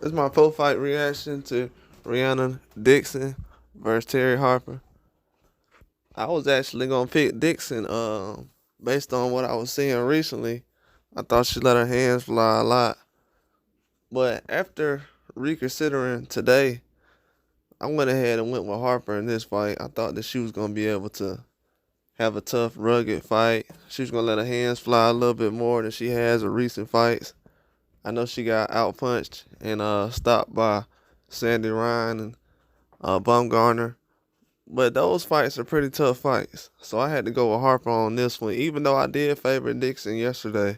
This is my post-fight reaction to Rhiannon Dixon versus Terri Harper. I was actually gonna pick Dixon, based on what I was seeing recently. I thought she let her hands fly a lot, but after reconsidering today, I went ahead and went with Harper in this fight. I thought that she was gonna be able to have a tough, rugged fight. She was gonna let her hands fly a little bit more than she has in recent fights. I know she got outpunched and stopped by Sandy Ryan and Bumgarner. But those fights are pretty tough fights. So I had to go with Harper on this one. Even though I did favor Dixon yesterday,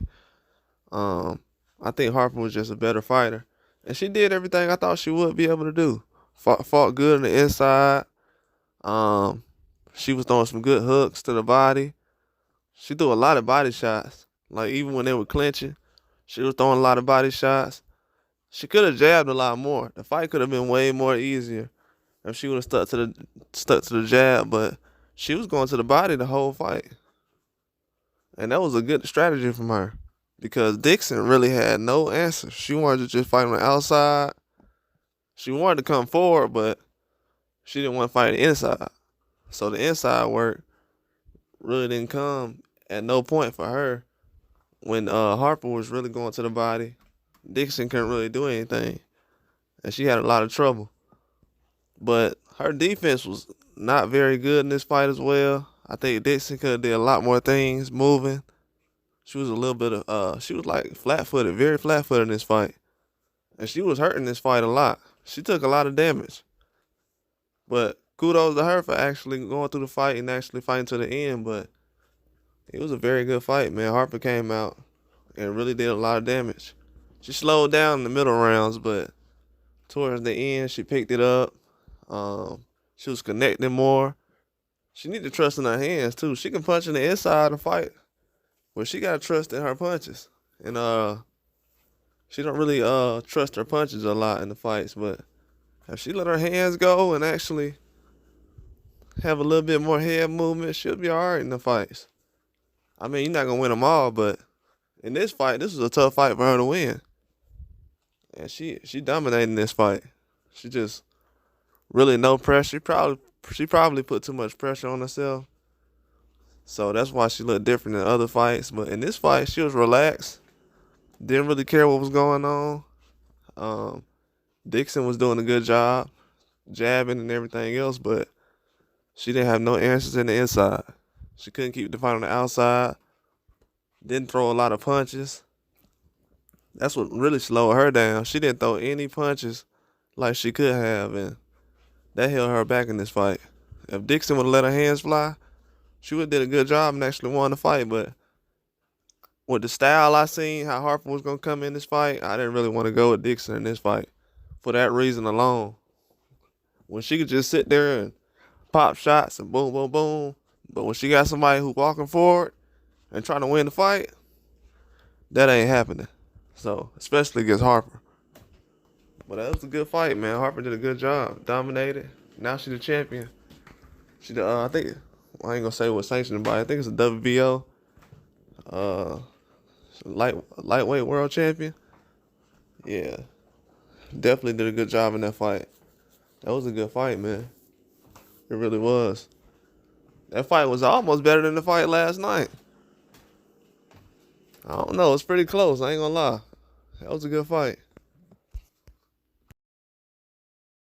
um, I think Harper was just a better fighter. And she did everything I thought she would be able to do. Fought good on the inside. Um, she was throwing some good hooks to the body. She threw a lot of body shots. Like, even when they were clinching, she was throwing a lot of body shots. She could have jabbed a lot more. The fight could have been way more easier if she would have stuck to the jab, but she was going to the body the whole fight. And that was a good strategy from her because Dixon really had no answer. She wanted to just fight on the outside. She wanted to come forward, but she didn't want to fight the inside. So the inside work really didn't come at no point for her. When Harper was really going to the body, Dixon couldn't really do anything, and she had a lot of trouble. But her defense was not very good in this fight as well. I think Dixon could have did a lot more things moving. She was a little bit of she was like flat-footed, very flat-footed in this fight. And she was hurting this fight a lot. She took a lot of damage. But kudos to her for actually going through the fight and actually fighting to the end. But it was a very good fight, man. Harper came out and really did a lot of damage. She slowed down in the middle rounds, but towards the end, she picked it up. She was connecting more. She need to trust in her hands too. She can punch in the inside and fight, but she gotta trust in her punches. And she don't really trust her punches a lot in the fights. But if she let her hands go and actually have a little bit more head movement, she'll be alright in the fights. I mean, you're not gonna win them all, but in this fight, this was a tough fight for her to win. And she dominated this fight. She just really no pressure. She probably put too much pressure on herself. So that's why she looked different in other fights. But in this fight, she was relaxed. Didn't really care what was going on. Dixon was doing a good job, jabbing and everything else, but she didn't have no answers in the inside. She couldn't keep the fight on the outside. Didn't throw a lot of punches. That's what really slowed her down. She didn't throw any punches like she could have, and that held her back in this fight. If Dixon would have let her hands fly, she would have did a good job and actually won the fight. But with the style I seen, how Harper was going to come in this fight, I didn't really want to go with Dixon in this fight for that reason alone. When she could just sit there and pop shots and boom, boom, boom. But when she got somebody who walking forward and trying to win the fight, that ain't happening. So, especially against Harper. But that was a good fight, man. Harper did a good job. Dominated. Now she's the champion. She I think, well, I ain't gonna say what sanctioned by. I think it's a WBO lightweight world champion. Yeah. Definitely did a good job in that fight. That was a good fight, man. It really was. That fight was almost better than the fight last night. I don't know. It's pretty close. I ain't gonna lie. That was a good fight.